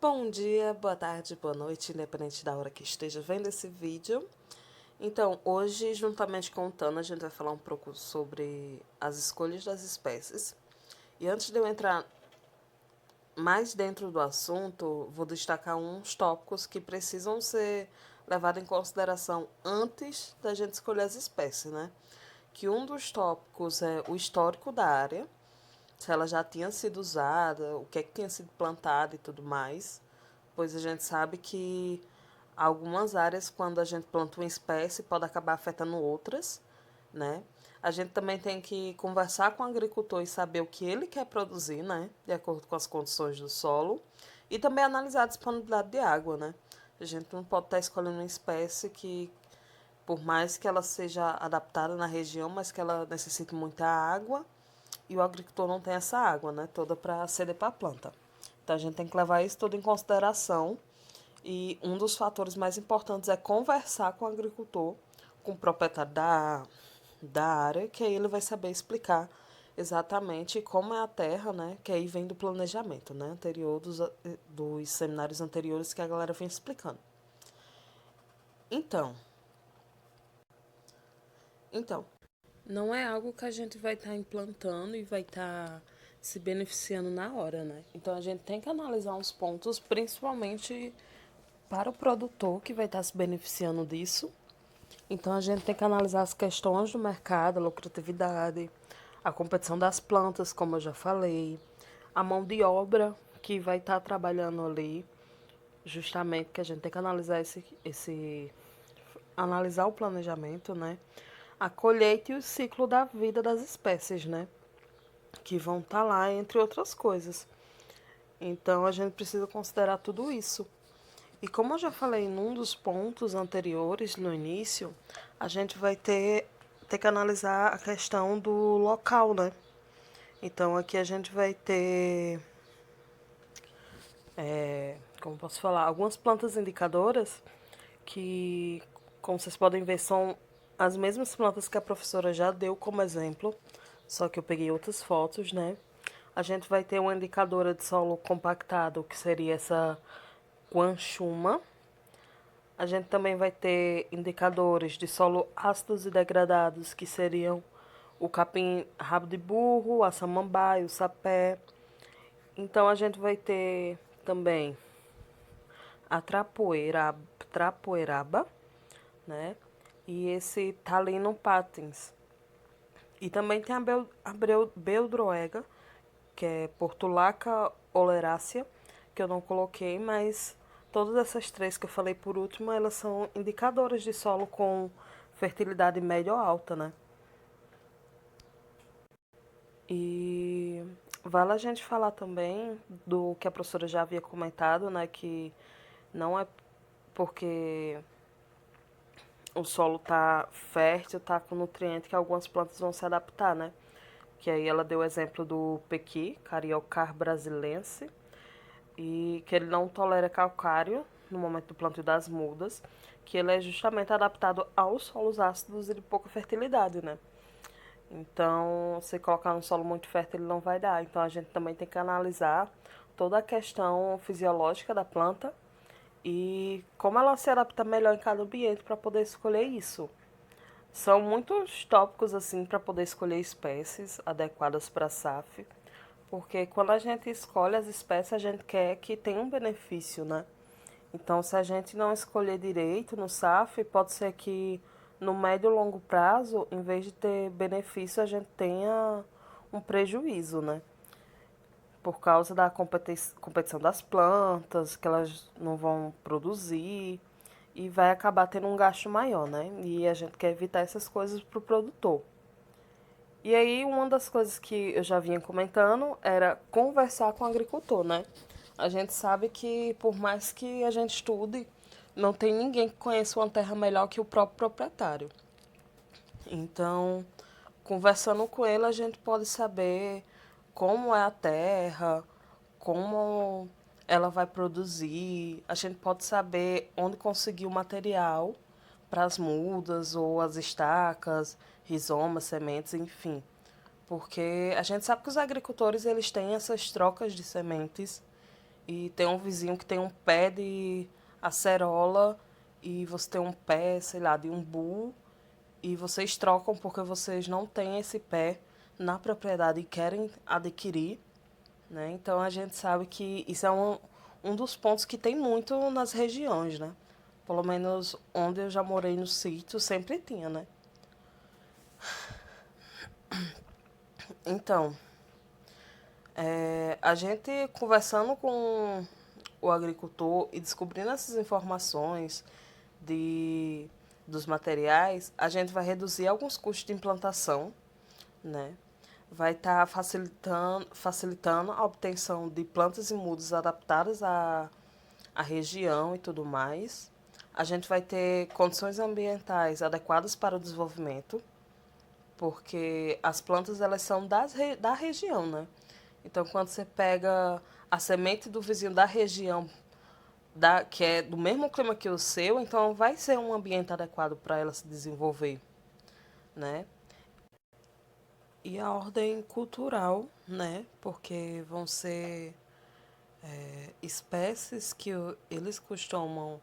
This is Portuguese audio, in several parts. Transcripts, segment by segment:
Bom dia, boa tarde, boa noite, independente da hora que esteja vendo esse vídeo. Então, hoje, juntamente com o Tano, a gente vai falar um pouco sobre as escolhas das espécies. E antes de eu entrar mais dentro do assunto, vou destacar uns tópicos que precisam ser levados em consideração antes da gente escolher as espécies, né? Que um dos tópicos é o histórico da área, se ela já tinha sido usada, o que é que tinha sido plantado e tudo mais, pois a gente sabe que algumas áreas, quando a gente planta uma espécie, pode acabar afetando outras, né? A gente também tem que conversar com o agricultor e saber o que ele quer produzir, né? De acordo com as condições do solo. E também analisar a disponibilidade de água, né? A gente não pode estar escolhendo uma espécie que, por mais que ela seja adaptada na região, mas que ela necessite muita água e o agricultor não tem essa água, né? Toda para ceder para a planta. Então a gente tem que levar isso tudo em consideração e um dos fatores mais importantes é conversar com o agricultor, com o proprietário da área, que aí ele vai saber explicar exatamente como é a terra, né? Que aí vem do planejamento, né? Anterior dos seminários anteriores que a galera vem explicando. Então, então, não é algo que a gente vai estar implantando e vai estar se beneficiando na hora, né? Então a gente tem que analisar uns pontos, principalmente para o produtor que vai estar se beneficiando disso. Então a gente tem que analisar as questões do mercado, a lucratividade, a competição das plantas, como eu já falei, a mão de obra que vai estar trabalhando ali, justamente que a gente tem que analisar analisar o planejamento, né? A colheita e o ciclo da vida das espécies, né? Que vão estar lá, entre outras coisas. Então a gente precisa considerar tudo isso. E como eu já falei num dos pontos anteriores, no início, a gente vai ter que analisar a questão do local, né? Então aqui a gente vai ter, como posso falar, algumas plantas indicadoras que, como vocês podem ver, são as mesmas plantas que a professora já deu como exemplo, só que eu peguei outras fotos, né? A gente vai ter uma indicadora de solo compactado, que seria essa guanchuma. A gente também vai ter indicadores de solo ácidos e degradados, que seriam o capim rabo de burro, a samambaia, o sapé. Então a gente vai ter também a trapoeraba, né? E esse Talinum patens. E também tem a beldroega, que é Portulaca oleracea, que eu não coloquei, mas todas essas três que eu falei por último, elas são indicadoras de solo com fertilidade média ou alta, né? E vale a gente falar também do que a professora já havia comentado, né? Que não é porque o solo tá fértil, tá com nutriente, que algumas plantas vão se adaptar, né? Que aí ela deu o exemplo do pequi, Cariocar brasilense, e que ele não tolera calcário no momento do plantio das mudas, que ele é justamente adaptado aos solos ácidos e de pouca fertilidade, né? Então, se colocar no solo muito fértil, ele não vai dar. Então, a gente também tem que analisar toda a questão fisiológica da planta e como ela se adapta melhor em cada ambiente para poder escolher isso. São muitos tópicos assim para poder escolher espécies adequadas para a SAF, porque quando a gente escolhe as espécies, a gente quer que tenha um benefício, né? Então, se a gente não escolher direito no SAF, pode ser que no médio e longo prazo, em vez de ter benefício, a gente tenha um prejuízo, né? Por causa da competição das plantas, que elas não vão produzir e vai acabar tendo um gasto maior, né? E a gente quer evitar essas coisas para o produtor. E aí, uma das coisas que eu já vinha comentando era conversar com o agricultor, né? A gente sabe que, por mais que a gente estude, não tem ninguém que conheça uma terra melhor que o próprio proprietário. Então, conversando com ele, a gente pode saber como é a terra, como ela vai produzir, a gente pode saber onde conseguir o material para as mudas ou as estacas, rizomas, sementes, enfim. Porque a gente sabe que os agricultores eles têm essas trocas de sementes e tem um vizinho que tem um pé de acerola e você tem um pé, sei lá, de umbu e vocês trocam porque vocês não têm esse pé na propriedade e querem adquirir, né? Então a gente sabe que isso é um dos pontos que tem muito nas regiões, né? Pelo menos onde eu já morei no sítio sempre tinha, né? Então, a gente conversando com o agricultor e descobrindo essas informações de, dos materiais, a gente vai reduzir alguns custos de implantação, né? Vai estar facilitando a obtenção de plantas e mudas adaptadas à região e tudo mais. A gente vai ter condições ambientais adequadas para o desenvolvimento, porque as plantas elas são da região, né? Então, quando você pega a semente do vizinho da região, que é do mesmo clima que o seu, então vai ser um ambiente adequado para ela se desenvolver, né? E a ordem cultural, né? Porque vão ser espécies que eles costumam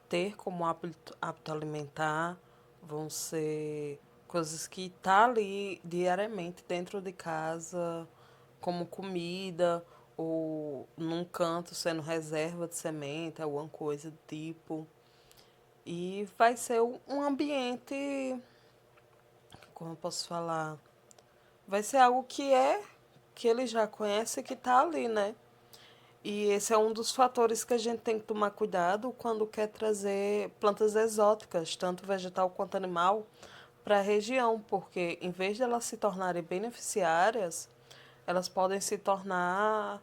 ter como hábito alimentar, vão ser coisas que tá ali diariamente dentro de casa, como comida, ou num canto sendo reserva de semente, alguma coisa do tipo. E vai ser um ambiente, como eu posso falar, vai ser algo que ele já conhece que tá ali, né? E esse é um dos fatores que a gente tem que tomar cuidado quando quer trazer plantas exóticas, tanto vegetal quanto animal, para a região, porque em vez de elas se tornarem beneficiárias, elas podem se tornar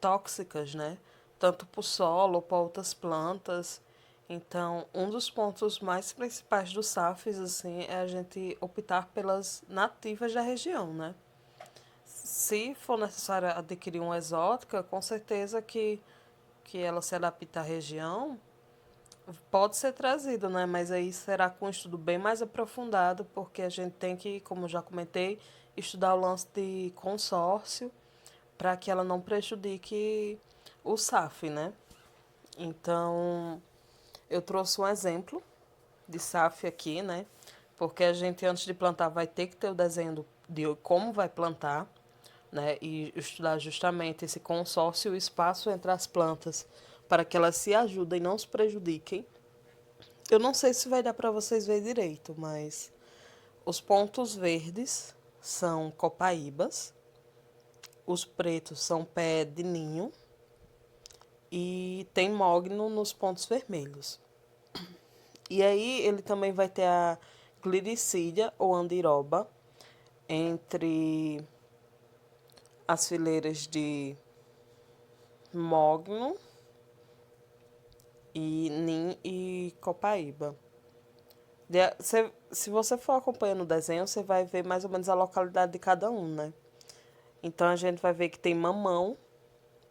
tóxicas, né? Tanto para o solo ou para outras plantas. Então, um dos pontos mais principais do SAFs, assim, é a gente optar pelas nativas da região, né? Se for necessário adquirir uma exótica, com certeza que ela se adapta à região, pode ser trazido, né? Mas aí será com um estudo bem mais aprofundado, porque a gente tem que, como já comentei, estudar o lance de consórcio para que ela não prejudique o SAF, né? Então, eu trouxe um exemplo de SAF aqui, né? Porque a gente, antes de plantar, vai ter que ter o desenho de como vai plantar, né? E estudar justamente esse consórcio e o espaço entre as plantas para que elas se ajudem e não se prejudiquem. Eu não sei se vai dar para vocês ver direito, mas os pontos verdes são copaíbas, os pretos são pé de ninho e tem mogno nos pontos vermelhos. E aí ele também vai ter a gliricídia ou andiroba entre as fileiras de mogno e nim e copaíba. Se você for acompanhando o desenho, você vai ver mais ou menos a localidade de cada um, né? Então a gente vai ver que tem mamão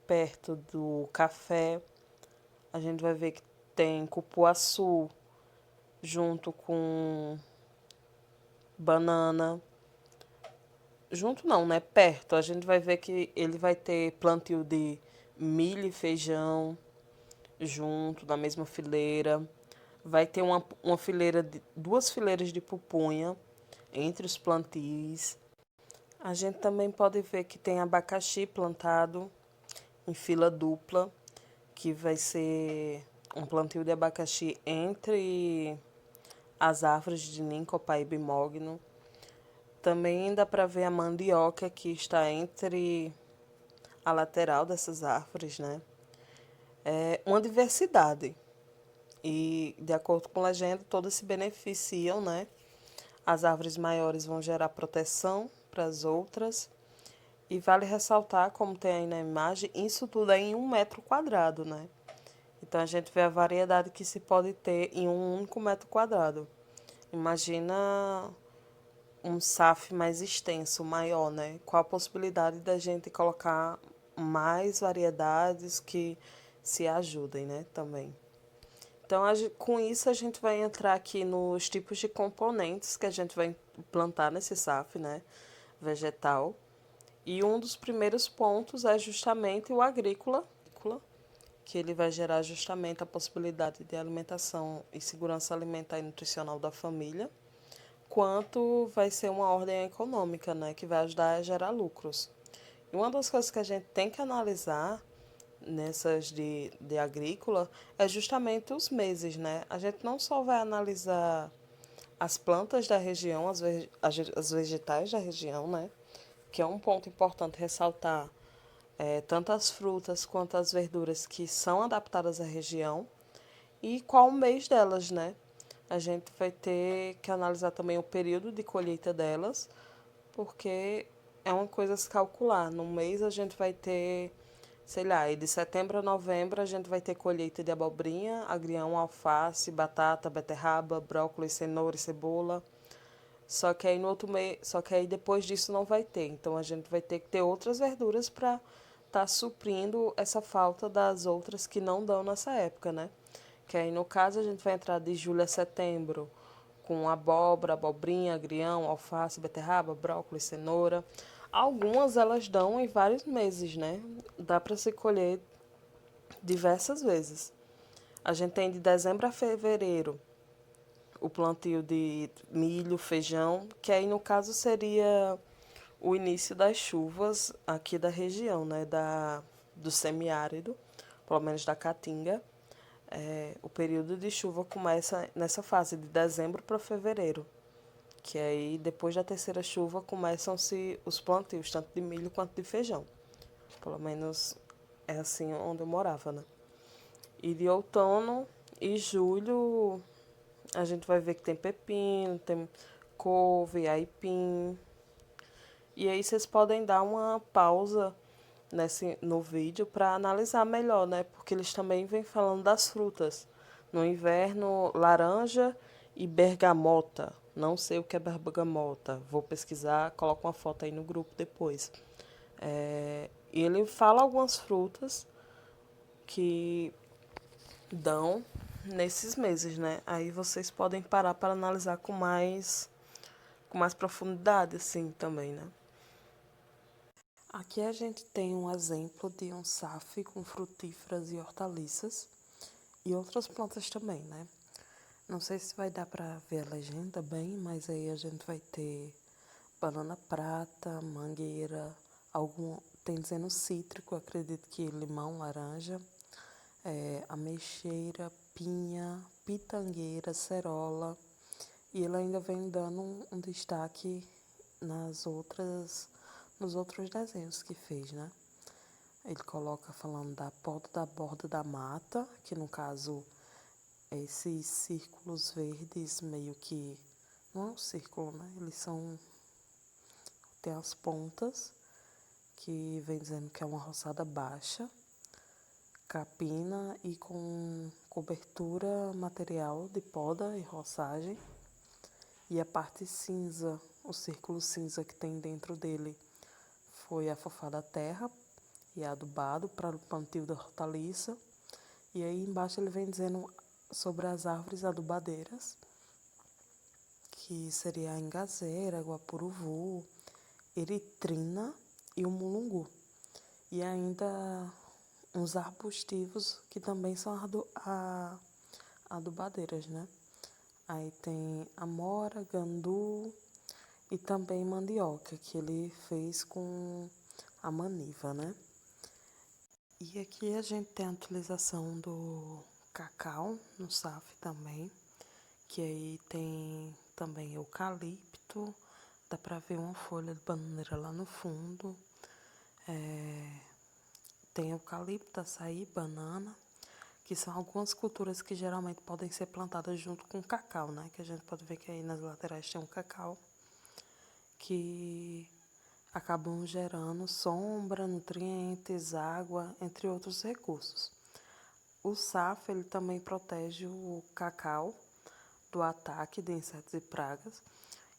perto do café, a gente vai ver que tem cupuaçu junto com banana. Junto não, né? Perto. A gente vai ver que ele vai ter plantio de milho e feijão junto, na mesma fileira. Vai ter uma fileira de duas fileiras de pupunha entre os plantios. A gente também pode ver que tem abacaxi plantado em fila dupla, que vai ser um plantio de abacaxi entre as árvores de Nim, Copaíba e Mogno. Também dá para ver a mandioca que está entre a lateral dessas árvores, né? É uma diversidade. E, de acordo com a legenda, todas se beneficiam, né? As árvores maiores vão gerar proteção para as outras. E vale ressaltar, como tem aí na imagem, isso tudo é em 1 metro quadrado, né? Então a gente vê a variedade que se pode ter em um único metro quadrado. Imagina um SAF mais extenso, maior, né? Qual a possibilidade da gente colocar mais variedades que se ajudem, né? Também. Então, com isso, a gente vai entrar aqui nos tipos de componentes que a gente vai plantar nesse SAF, né? Vegetal. E um dos primeiros pontos é justamente o agrícola, que ele vai gerar justamente a possibilidade de alimentação e segurança alimentar e nutricional da família, quanto vai ser uma ordem econômica, né, que vai ajudar a gerar lucros. E uma das coisas que a gente tem que analisar nessas de agrícola é justamente os meses, né? A gente não só vai analisar as plantas da região, as vegetais da região, né? Que é um ponto importante ressaltar, tanto as frutas quanto as verduras que são adaptadas à região e qual o mês delas, né? A gente vai ter que analisar também o período de colheita delas, porque é uma coisa a se calcular. No mês a gente vai ter, sei lá, e de setembro a novembro a gente vai ter colheita de abobrinha, agrião, alface, batata, beterraba, brócolis, cenoura e cebola. Só que aí no outro mês, só que aí depois disso não vai ter. Então a gente vai ter que ter outras verduras para estar suprindo essa falta das outras que não dão nessa época, né? Que aí no caso a gente vai entrar de julho a setembro com abóbora, abobrinha, agrião, alface, beterraba, brócolis, cenoura. Algumas elas dão em vários meses, né? Dá para se colher diversas vezes. A gente tem de dezembro a fevereiro o plantio de milho, feijão, que aí no caso seria o início das chuvas aqui da região, né, do semiárido, pelo menos da Caatinga. O período de chuva começa nessa fase de dezembro para fevereiro, que aí depois da terceira chuva começam-se os plantios, tanto de milho quanto de feijão. Pelo menos é assim onde eu morava, né? E de outono e julho a gente vai ver que tem pepino, tem couve, aipim. E aí vocês podem dar uma pausa no vídeo para analisar melhor, né? Porque eles também vêm falando das frutas. No inverno, laranja e bergamota. Não sei o que é bergamota. Vou pesquisar, coloco uma foto aí no grupo depois. E ele fala algumas frutas que dão nesses meses, né? Aí vocês podem parar para analisar com mais profundidade, assim, também, né? Aqui a gente tem um exemplo de um SAF com frutíferas e hortaliças e outras plantas também, né? Não sei se vai dar para ver a legenda bem, mas aí a gente vai ter banana prata, mangueira, tem dizendo cítrico, acredito que limão, laranja, ameixeira, pinha, pitangueira, cerola. E ele ainda vem dando um destaque nos outros desenhos que fez, né? Ele coloca falando da poda da borda da mata, que no caso esses círculos verdes meio que não é um círculo, né? Eles são tem as pontas que vem dizendo que é uma roçada baixa, capina e com cobertura material de poda e roçagem. E a parte cinza, o círculo cinza que tem dentro dele foi afofada a terra e adubado para o plantio da hortaliça. E aí embaixo ele vem dizendo sobre as árvores adubadeiras, que seria a engazeira, guapuruvu, eritrina e o mulungu. E ainda uns arbustivos que também são adubadeiras, né? Aí tem amora, gandu e também mandioca, que ele fez com a maniva, né? E aqui a gente tem a utilização do cacau no SAF também, que aí tem também eucalipto, dá pra ver uma folha de bananeira lá no fundo. Tem eucalipto, açaí, banana, que são algumas culturas que geralmente podem ser plantadas junto com cacau, né? Que a gente pode ver que aí nas laterais tem um cacau, que acabam gerando sombra, nutrientes, água, entre outros recursos. O SAF ele também protege o cacau do ataque de insetos e pragas,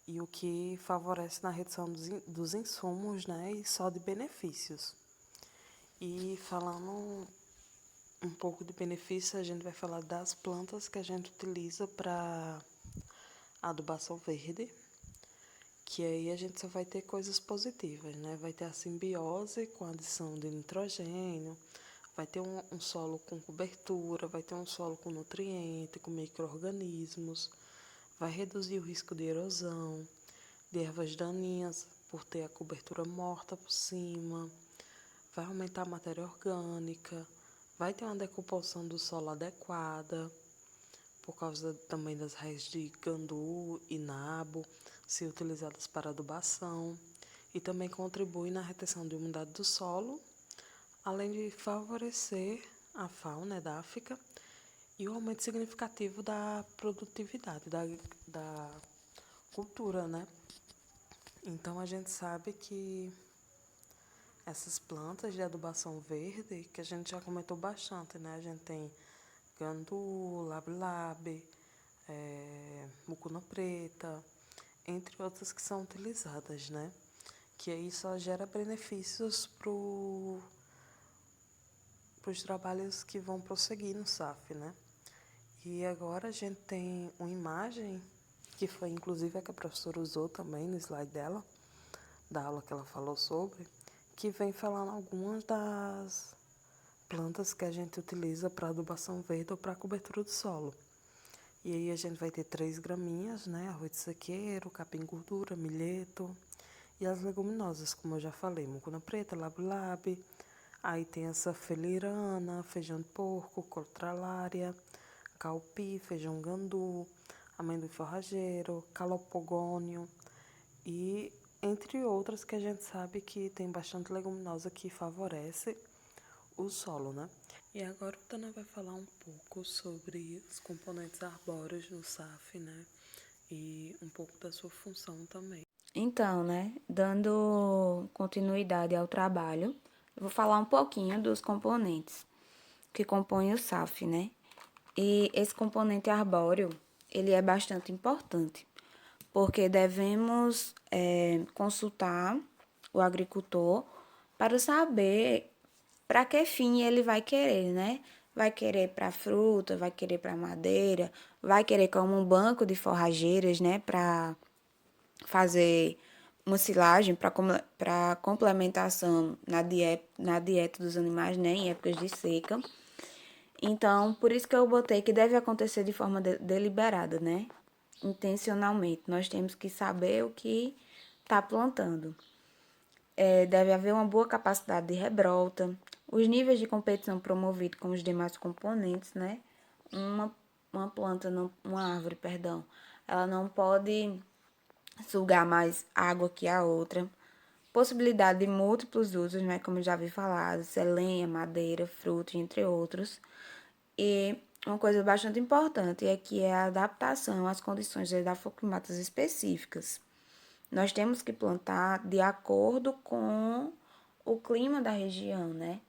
e o que favorece na redução dos insumos, né, e só de benefícios. E falando um pouco de benefícios, a gente vai falar das plantas que a gente utiliza para adubação verde, que aí a gente só vai ter coisas positivas, né? Vai ter a simbiose com a adição de nitrogênio, vai ter um solo com cobertura, vai ter um solo com nutriente, com micro-organismos, vai reduzir o risco de erosão, de ervas daninhas por ter a cobertura morta por cima, vai aumentar a matéria orgânica, vai ter uma decomposição do solo adequada, por causa também das raízes de gandu e nabo, ser utilizadas para adubação, e também contribui na retenção de umidade do solo, além de favorecer a fauna edáfica e o aumento significativo da produtividade da cultura, né? Então a gente sabe que essas plantas de adubação verde, que a gente já comentou bastante, né? A gente tem gandu, labi-labi, mucuna preta, entre outras que são utilizadas, né? Que aí só gera benefícios para os trabalhos que vão prosseguir no SAF, né? E agora a gente tem uma imagem, que foi inclusive a que a professora usou também no slide dela, da aula que ela falou sobre, que vem falando algumas das plantas que a gente utiliza para adubação verde ou para cobertura do solo. E aí a gente vai ter 3 graminhas, né? Arroz de sequeiro, capim gordura, milheto. E as leguminosas, como eu já falei, mucuna preta, labi-labi. Aí tem essa felirana, feijão de porco, cotralária, calpi, feijão gandu, amendoim forrageiro, calopogônio e entre outras que a gente sabe que tem bastante leguminosa que favorece o solo, né? E agora o Tana vai falar um pouco sobre os componentes arbóreos no SAF, né? E um pouco da sua função também. Então, né, dando continuidade ao trabalho, eu vou falar um pouquinho dos componentes que compõem o SAF, né? E esse componente arbóreo, ele é bastante importante, porque devemos consultar o agricultor para saber para que fim ele vai querer, né? Vai querer para fruta, vai querer para madeira, vai querer como um banco de forrageiras, né? Para fazer uma silagem para complementação na dieta dos animais, né? Em épocas de seca. Então, por isso que eu botei que deve acontecer de forma deliberada, né? Intencionalmente. Nós temos que saber o que está plantando. Deve haver uma boa capacidade de rebrolta, os níveis de competição promovidos com os demais componentes, né? Uma planta, não, uma árvore, perdão, ela não pode sugar mais água que a outra. Possibilidade de múltiplos usos, né? Como eu já vi falar, lenha, madeira, frutos, entre outros. E uma coisa bastante importante é que é a adaptação às condições edafoclimáticas específicas. Nós temos que plantar de acordo com o clima da região, né?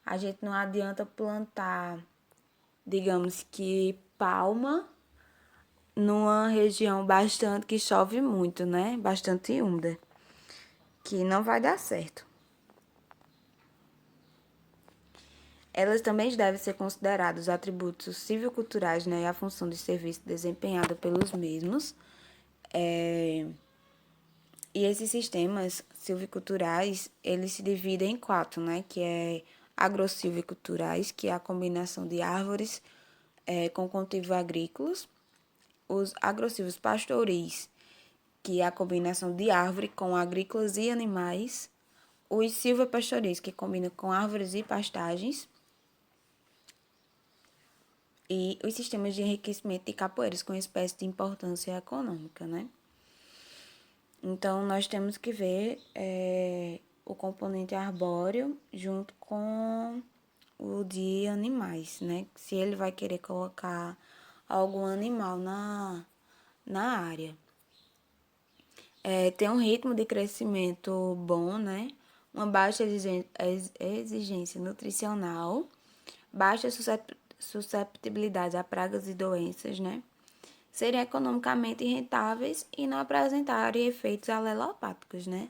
A gente não adianta plantar, digamos que palma numa região bastante que chove muito, né? Bastante úmida, que não vai dar certo. Elas também devem ser considerados atributos civil-culturais, né, e a função de serviço desempenhada pelos mesmos. E esses sistemas silviculturais, eles se dividem em 4, né, que é agrosilviculturais, que é a combinação de árvores com cultivos agrícolas, os agrosilvos pastoris, que é a combinação de árvore com agrícolas e animais, os silvopastoris, que combinam com árvores e pastagens, e os sistemas de enriquecimento de capoeiras com espécie de importância econômica, né? Então, nós temos que ver o componente arbóreo junto com o de animais, né? Se ele vai querer colocar algum animal na área. Tem um ritmo de crescimento bom, né? Uma baixa exigência nutricional, baixa susceptibilidade a pragas e doenças, né? Serem economicamente rentáveis e não apresentarem efeitos alelopáticos, né?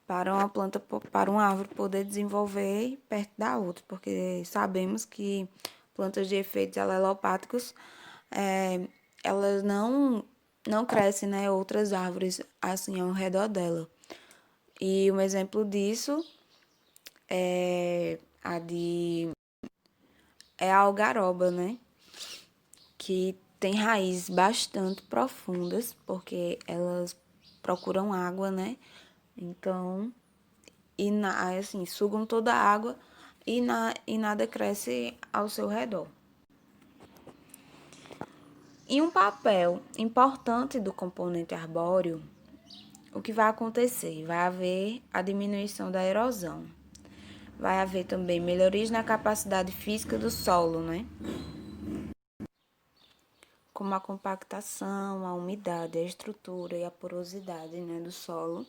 Para uma planta, para uma árvore poder desenvolver perto da outra, porque sabemos que plantas de efeitos alelopáticos, elas não não crescem, né, outras árvores assim ao redor dela. E um exemplo disso é a algaroba, né? Que tem raízes bastante profundas, porque elas procuram água, né? Então, assim, sugam toda a água e nada cresce ao seu redor. E um papel importante do componente arbóreo, o que vai acontecer? Vai haver a diminuição da erosão. Vai haver também melhorias na capacidade física do solo, né? Como a compactação, a umidade, a estrutura e a porosidade, né, do solo.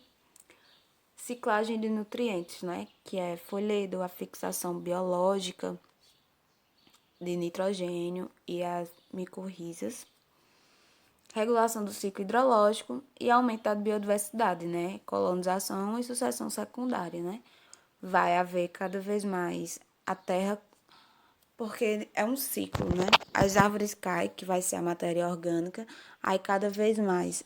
Ciclagem de nutrientes, né, que é folhedo, a fixação biológica de nitrogênio e as micorrizas. Regulação do ciclo hidrológico e aumento da biodiversidade, né, colonização e sucessão secundária, né. Vai haver cada vez mais a terra, porque é um ciclo, né? As árvores caem, que vai ser a matéria orgânica, aí cada vez mais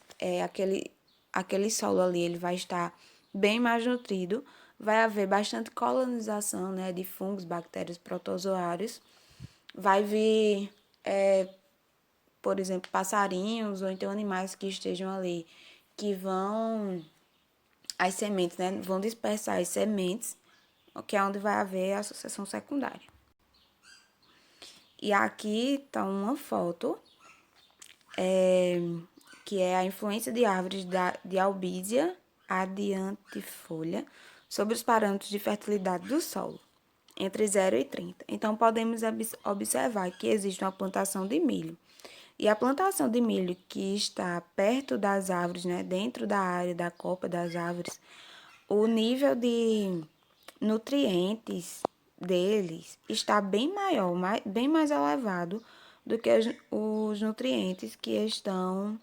aquele solo ali ele vai estar bem mais nutrido, vai haver bastante colonização, né, de fungos, bactérias, protozoários, vai vir, por exemplo, passarinhos ou então animais que estejam ali, que vão, as sementes, né, vão dispersar as sementes, que é onde vai haver a sucessão secundária. E aqui está uma foto, que é a influência de árvores de albídia adiantifolha sobre os parâmetros de fertilidade do solo, entre 0 e 30. Então, podemos observar que existe uma plantação de milho. E a plantação de milho que está perto das árvores, né, dentro da área da copa das árvores, o nível de nutrientes deles está bem maior, bem mais elevado do que os nutrientes que estão,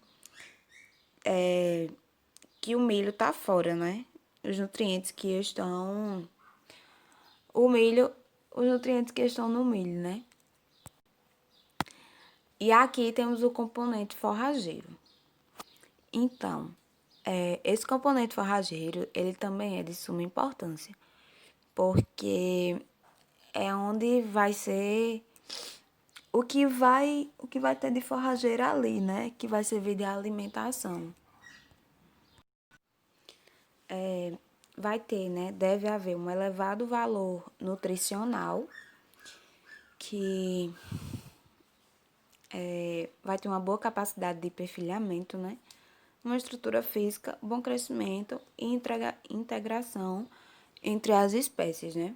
que o milho está fora, né? Os nutrientes que estão, o milho, os nutrientes que estão no milho, né? E aqui temos o componente forrageiro. Então, esse componente forrageiro, ele também é de suma importância, porque é onde vai ser o que vai ter de forrageira ali, né? Que vai servir de alimentação. Vai ter, né? Deve haver um elevado valor nutricional, que vai ter uma boa capacidade de perfilhamento, né? Uma estrutura física, bom crescimento e integração entre as espécies, né?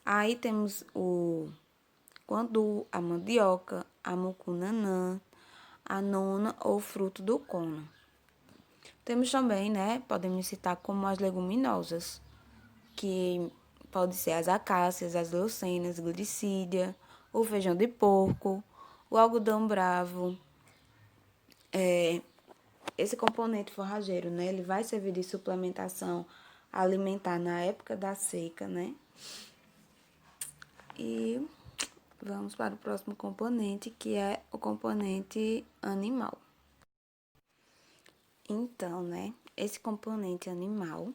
Aí temos o guandu, a mandioca, a mucunanã, a nona ou fruto do cono. Temos também, né, podemos citar como as leguminosas, que pode ser as acácias, as leucênias, glicídia, o feijão de porco, o algodão bravo. Esse componente forrageiro, né, ele vai servir de suplementação alimentar na época da seca, né? E vamos para o próximo componente, que é o componente animal. Então, né, esse componente animal,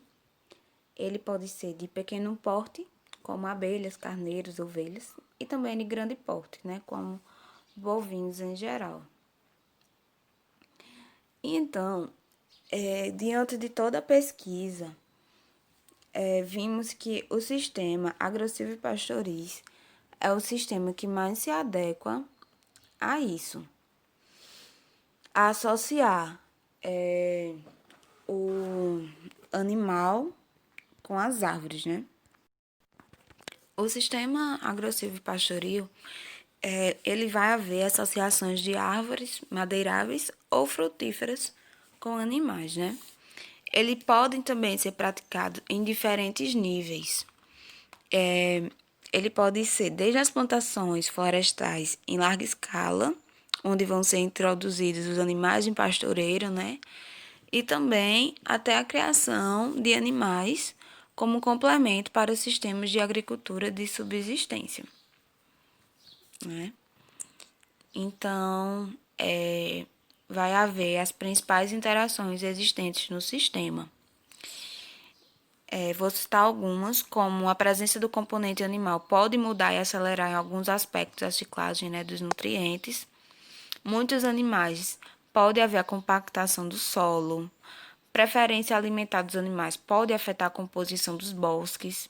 ele pode ser de pequeno porte, como abelhas, carneiros, ovelhas, e também de grande porte, né, como bovinos em geral. Então, diante de toda a pesquisa, vimos que o sistema agro-silvopastoriz é o sistema que mais se adequa a isso, a associar o animal com as árvores, né? O sistema agro-silvopastoril, ele vai haver associações de árvores madeiráveis ou frutíferas com animais, né? Ele pode também ser praticado em diferentes níveis. Ele pode ser desde as plantações florestais em larga escala, onde vão ser introduzidos os animais em pastoreiro, né? E também até a criação de animais como complemento para os sistemas de agricultura de subsistência, né? Então, vai haver as principais interações existentes no sistema. Vou citar algumas, como a presença do componente animal pode mudar e acelerar em alguns aspectos a ciclagem, né, dos nutrientes. Muitos animais pode haver a compactação do solo. Preferência alimentar dos animais pode afetar a composição dos bosques.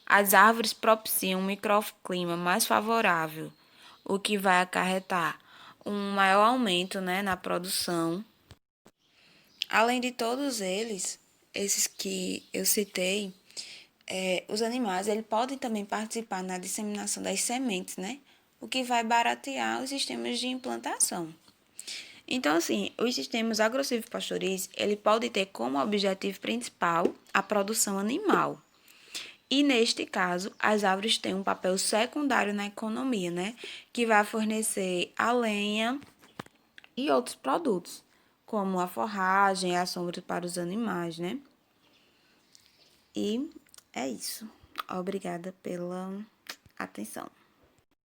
As árvores propiciam um microclima mais favorável, o que vai acarretar um maior aumento, né, na produção. Além de todos eles, esses que eu citei, os animais eles podem também participar na disseminação das sementes, né? O que vai baratear os sistemas de implantação. Então, assim, os sistemas agrossilvopastoris, ele pode ter como objetivo principal a produção animal. E neste caso, as árvores têm um papel secundário na economia, né? Que vai fornecer a lenha e outros produtos, como a forragem, a sombra para os animais, né? E é isso. Obrigada pela atenção.